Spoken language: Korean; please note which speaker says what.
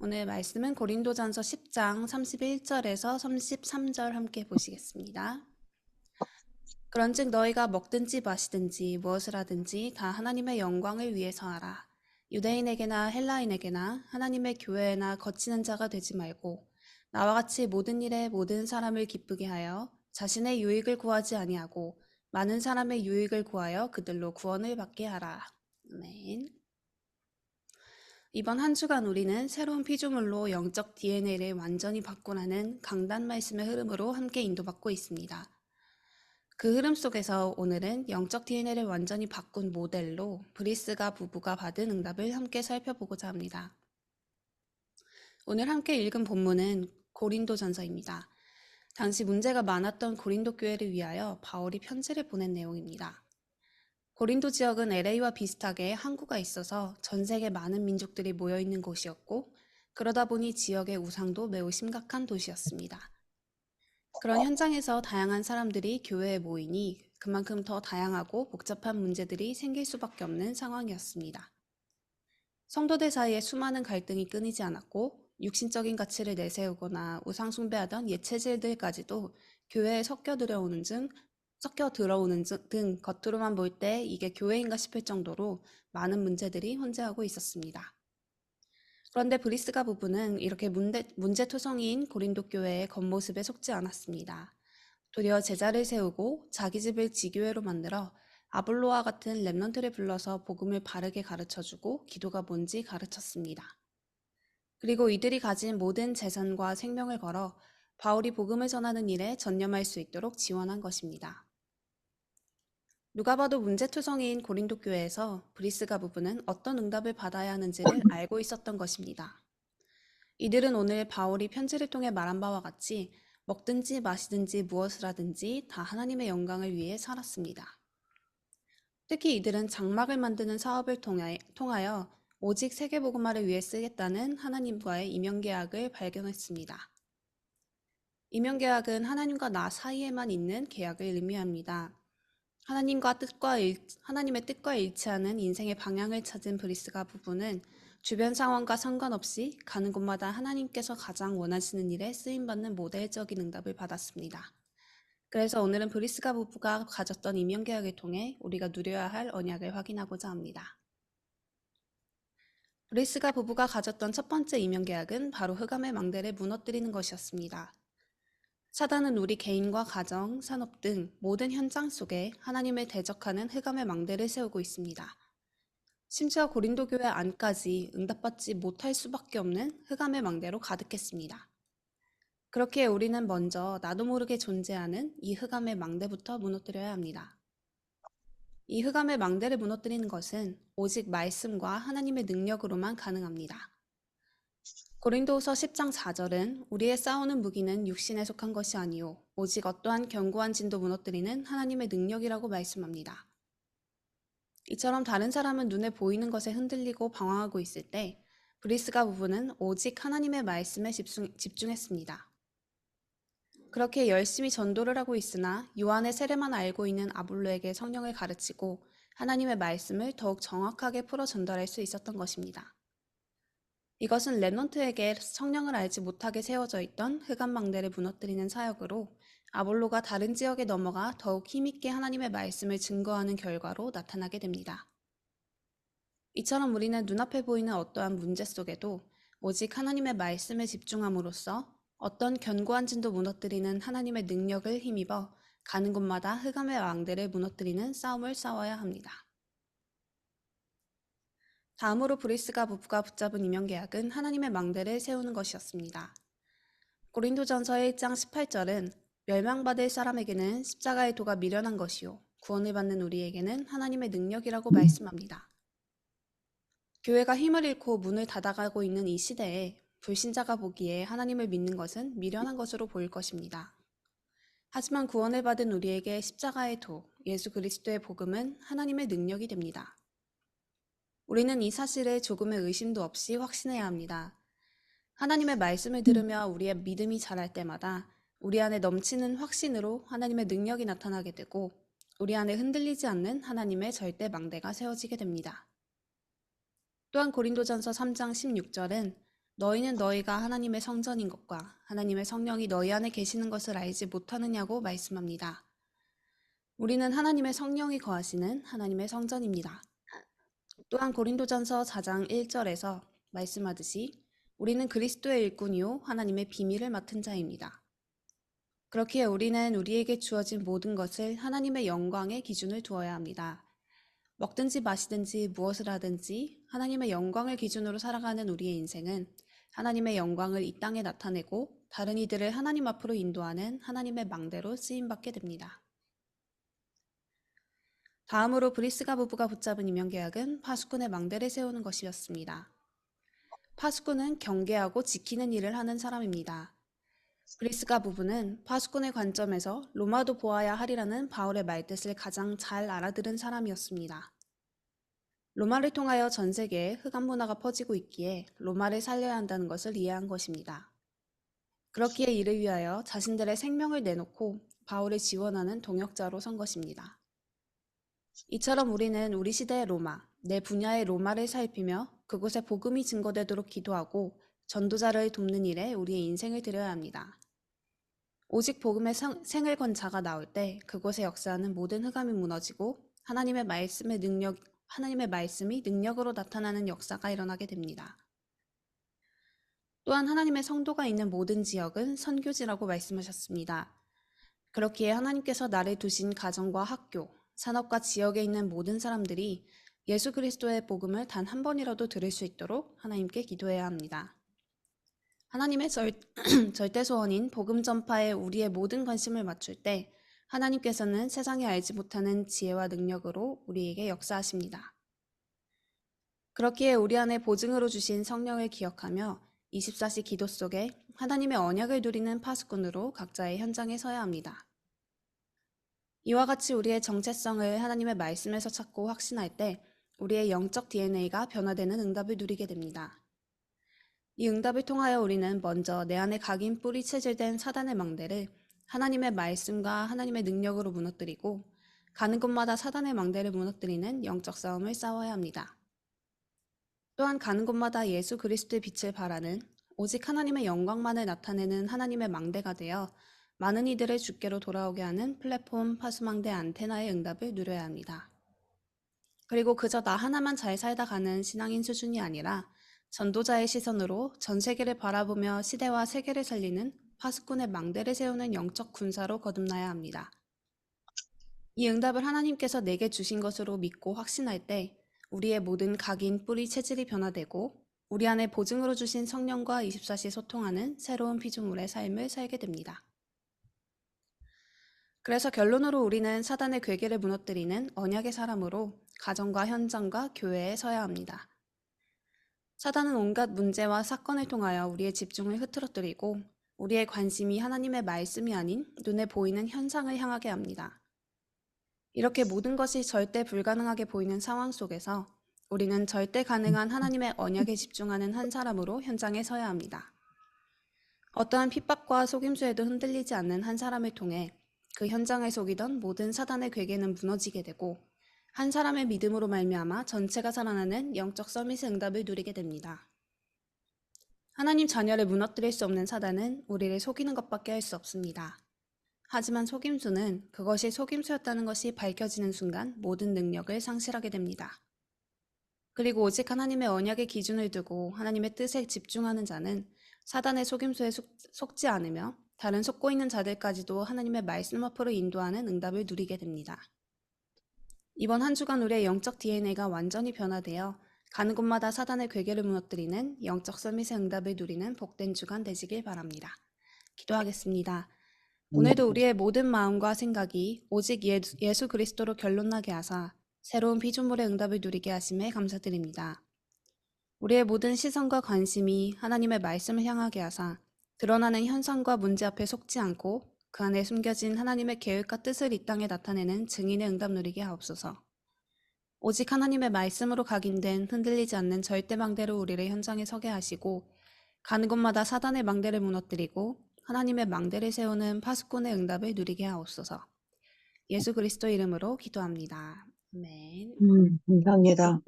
Speaker 1: 오늘 말씀은 고린도전서 10장 31절에서 33절 함께 보시겠습니다. 그런즉 너희가 먹든지 마시든지 무엇을 하든지 다 하나님의 영광을 위해서 하라. 유대인에게나 헬라인에게나 하나님의 교회에나 거치는 자가 되지 말고 나와 같이 모든 일에 모든 사람을 기쁘게 하여 자신의 유익을 구하지 아니하고 많은 사람의 유익을 구하여 그들로 구원을 받게 하라. 아멘. 이번 한 주간 우리는 새로운 피조물로 영적 DNA를 완전히 바꾸라는 강단 말씀의 흐름으로 함께 인도받고 있습니다. 그 흐름 속에서 오늘은 영적 DNA를 완전히 바꾼 모델로 브리스가 부부가 받은 응답을 함께 살펴보고자 합니다. 오늘 함께 읽은 본문은 고린도전서입니다. 당시 문제가 많았던 고린도 교회를 위하여 바울이 편지를 보낸 내용입니다. 고린도 지역은 LA와 비슷하게 항구가 있어서 전 세계 많은 민족들이 모여있는 곳이었고 그러다 보니 지역의 우상도 매우 심각한 도시였습니다. 그런 현장에서 다양한 사람들이 교회에 모이니 그만큼 더 다양하고 복잡한 문제들이 생길 수밖에 없는 상황이었습니다. 성도들 사이에 수많은 갈등이 끊이지 않았고 육신적인 가치를 내세우거나 우상 숭배하던 옛 체질들까지도 교회에 섞여 들어오는 등 겉으로만 볼 때 이게 교회인가 싶을 정도로 많은 문제들이 혼재하고 있었습니다. 그런데 브리스가 부부는 이렇게 문제투성이인 고린도 교회의 겉모습에 속지 않았습니다. 도리어 제자를 세우고 자기 집을 지교회로 만들어 아볼로와 같은 랩런트를 불러서 복음을 바르게 가르쳐주고 기도가 뭔지 가르쳤습니다. 그리고 이들이 가진 모든 재산과 생명을 걸어 바울이 복음을 전하는 일에 전념할 수 있도록 지원한 것입니다. 누가 봐도 문제투성이인 고린도 교회에서 브리스가 부부는 어떤 응답을 받아야 하는지를 알고 있었던 것입니다. 이들은 오늘 바울이 편지를 통해 말한 바와 같이 먹든지 마시든지 무엇을 하든지 다 하나님의 영광을 위해 살았습니다. 특히 이들은 장막을 만드는 사업을 통하여 오직 세계복음화를 위해 쓰겠다는 하나님과의 이명계약을 발견했습니다. 이명계약은 하나님과 나 사이에만 있는 계약을 의미합니다. 하나님의 뜻과 일치하는 인생의 방향을 찾은 브리스가 부부는 주변 상황과 상관없이 가는 곳마다 하나님께서 가장 원하시는 일에 쓰임받는 모델적인 응답을 받았습니다. 그래서 오늘은 브리스가 부부가 가졌던 이명계약을 통해 우리가 누려야 할 언약을 확인하고자 합니다. 브리스가 부부가 가졌던 첫 번째 이명계약은 바로 흑암의 망대를 무너뜨리는 것이었습니다. 사단은 우리 개인과 가정, 산업 등 모든 현장 속에 하나님을 대적하는 흑암의 망대를 세우고 있습니다. 심지어 고린도 교회 안까지 응답받지 못할 수밖에 없는 흑암의 망대로 가득했습니다. 그렇게 우리는 먼저 나도 모르게 존재하는 이 흑암의 망대부터 무너뜨려야 합니다. 이 흑암의 망대를 무너뜨리는 것은 오직 말씀과 하나님의 능력으로만 가능합니다. 고린도후서 10장 4절은 우리의 싸우는 무기는 육신에 속한 것이 아니요 오직 어떠한 견고한 진도 무너뜨리는 하나님의 능력이라고 말씀합니다. 이처럼 다른 사람은 눈에 보이는 것에 흔들리고 방황하고 있을 때 브리스가 부부는 오직 하나님의 말씀에 집중했습니다. 그렇게 열심히 전도를 하고 있으나 요한의 세례만 알고 있는 아볼로에게 성령을 가르치고 하나님의 말씀을 더욱 정확하게 풀어 전달할 수 있었던 것입니다. 이것은 랩넌트에게 성령을 알지 못하게 세워져 있던 흑암망대를 무너뜨리는 사역으로 아볼로가 다른 지역에 넘어가 더욱 힘있게 하나님의 말씀을 증거하는 결과로 나타나게 됩니다. 이처럼 우리는 눈앞에 보이는 어떠한 문제 속에도 오직 하나님의 말씀에 집중함으로써 어떤 견고한 진도 무너뜨리는 하나님의 능력을 힘입어 가는 곳마다 흑암의 왕대를 무너뜨리는 싸움을 싸워야 합니다. 다음으로 브리스가 부부가 붙잡은 이명계약은 하나님의 망대를 세우는 것이었습니다. 고린도전서 1장 18절은 멸망받을 사람에게는 십자가의 도가 미련한 것이요 구원을 받는 우리에게는 하나님의 능력이라고 말씀합니다. 교회가 힘을 잃고 문을 닫아가고 있는 이 시대에 불신자가 보기에 하나님을 믿는 것은 미련한 것으로 보일 것입니다. 하지만 구원을 받은 우리에게 십자가의 도, 예수 그리스도의 복음은 하나님의 능력이 됩니다. 우리는 이 사실을 조금의 의심도 없이 확신해야 합니다. 하나님의 말씀을 들으며 우리의 믿음이 자랄 때마다 우리 안에 넘치는 확신으로 하나님의 능력이 나타나게 되고 우리 안에 흔들리지 않는 하나님의 절대 망대가 세워지게 됩니다. 또한 고린도전서 3장 16절은 너희는 너희가 하나님의 성전인 것과 하나님의 성령이 너희 안에 계시는 것을 알지 못하느냐고 말씀합니다. 우리는 하나님의 성령이 거하시는 하나님의 성전입니다. 또한 고린도전서 4장 1절에서 말씀하듯이 우리는 그리스도의 일꾼이요 하나님의 비밀을 맡은 자입니다. 그렇기에 우리는 우리에게 주어진 모든 것을 하나님의 영광의 기준을 두어야 합니다. 먹든지 마시든지 무엇을 하든지 하나님의 영광을 기준으로 살아가는 우리의 인생은 하나님의 영광을 이 땅에 나타내고 다른 이들을 하나님 앞으로 인도하는 하나님의 망대로 쓰임받게 됩니다. 다음으로 브리스가 부부가 붙잡은 임명계약은 파수꾼의 망대를 세우는 것이었습니다. 파수꾼은 경계하고 지키는 일을 하는 사람입니다. 브리스가 부부는 파수꾼의 관점에서 로마도 보아야 하리라는 바울의 말뜻을 가장 잘 알아들은 사람이었습니다. 로마를 통하여 전 세계에 흑암 문화가 퍼지고 있기에 로마를 살려야 한다는 것을 이해한 것입니다. 그렇기에 이를 위하여 자신들의 생명을 내놓고 바울을 지원하는 동역자로 선 것입니다. 이처럼 우리는 우리 시대의 로마, 내 분야의 로마를 살피며 그곳에 복음이 증거되도록 기도하고 전도자를 돕는 일에 우리의 인생을 들여야 합니다. 오직 복음의 생을 건 자가 나올 때 그곳에 역사하는 모든 흑암이 무너지고 하나님의 말씀이 능력으로 나타나는 역사가 일어나게 됩니다. 또한 하나님의 성도가 있는 모든 지역은 선교지라고 말씀하셨습니다. 그렇기에 하나님께서 나를 두신 가정과 학교, 산업과 지역에 있는 모든 사람들이 예수 그리스도의 복음을 단 한 번이라도 들을 수 있도록 하나님께 기도해야 합니다. 하나님의 절대 소원인 복음 전파에 우리의 모든 관심을 맞출 때 하나님께서는 세상이 알지 못하는 지혜와 능력으로 우리에게 역사하십니다. 그렇기에 우리 안에 보증으로 주신 성령을 기억하며 24시 기도 속에 하나님의 언약을 누리는 파수꾼으로 각자의 현장에 서야 합니다. 이와 같이 우리의 정체성을 하나님의 말씀에서 찾고 확신할 때 우리의 영적 DNA가 변화되는 응답을 누리게 됩니다. 이 응답을 통하여 우리는 먼저 내 안에 각인 뿌리 체질된 사단의 망대를 하나님의 말씀과 하나님의 능력으로 무너뜨리고 가는 곳마다 사단의 망대를 무너뜨리는 영적 싸움을 싸워야 합니다. 또한 가는 곳마다 예수 그리스도의 빛을 발하는 오직 하나님의 영광만을 나타내는 하나님의 망대가 되어 많은 이들을 주께로 돌아오게 하는 플랫폼 파수망대 안테나의 응답을 누려야 합니다. 그리고 그저 나 하나만 잘 살다 가는 신앙인 수준이 아니라 전도자의 시선으로 전 세계를 바라보며 시대와 세계를 살리는 파수꾼의 망대를 세우는 영적 군사로 거듭나야 합니다. 이 응답을 하나님께서 내게 주신 것으로 믿고 확신할 때 우리의 모든 각인 뿌리 체질이 변화되고 우리 안에 보증으로 주신 성령과 24시 소통하는 새로운 피조물의 삶을 살게 됩니다. 그래서 결론으로 우리는 사단의 괴계를 무너뜨리는 언약의 사람으로 가정과 현장과 교회에 서야 합니다. 사단은 온갖 문제와 사건을 통하여 우리의 집중을 흐트러뜨리고 우리의 관심이 하나님의 말씀이 아닌 눈에 보이는 현상을 향하게 합니다. 이렇게 모든 것이 절대 불가능하게 보이는 상황 속에서 우리는 절대 가능한 하나님의 언약에 집중하는 한 사람으로 현장에 서야 합니다. 어떠한 핍박과 속임수에도 흔들리지 않는 한 사람을 통해 그 현장을 속이던 모든 사단의 괴계는 무너지게 되고 한 사람의 믿음으로 말미암아 전체가 살아나는 영적 서밋의 응답을 누리게 됩니다. 하나님 자녀를 무너뜨릴 수 없는 사단은 우리를 속이는 것밖에 할 수 없습니다. 하지만 속임수는 그것이 속임수였다는 것이 밝혀지는 순간 모든 능력을 상실하게 됩니다. 그리고 오직 하나님의 언약의 기준을 두고 하나님의 뜻에 집중하는 자는 사단의 속임수에 속지 않으며 다른 속고 있는 자들까지도 하나님의 말씀 앞으로 인도하는 응답을 누리게 됩니다. 이번 한 주간 우리의 영적 DNA가 완전히 변화되어 가는 곳마다 사단의 괴계를 무너뜨리는 영적 서밋의 응답을 누리는 복된 주간 되시길 바랍니다. 기도하겠습니다. 오늘도 우리의 모든 마음과 생각이 오직 예수 그리스도로 결론나게 하사 새로운 피조물의 응답을 누리게 하심에 감사드립니다. 우리의 모든 시선과 관심이 하나님의 말씀을 향하게 하사 드러나는 현상과 문제 앞에 속지 않고 그 안에 숨겨진 하나님의 계획과 뜻을 이 땅에 나타내는 증인의 응답 누리게 하옵소서. 오직 하나님의 말씀으로 각인된 흔들리지 않는 절대 망대로 우리를 현장에 서게 하시고 가는 곳마다 사단의 망대를 무너뜨리고 하나님의 망대를 세우는 파수꾼의 응답을 누리게 하옵소서. 예수 그리스도 이름으로 기도합니다. 아멘.
Speaker 2: 감사합니다.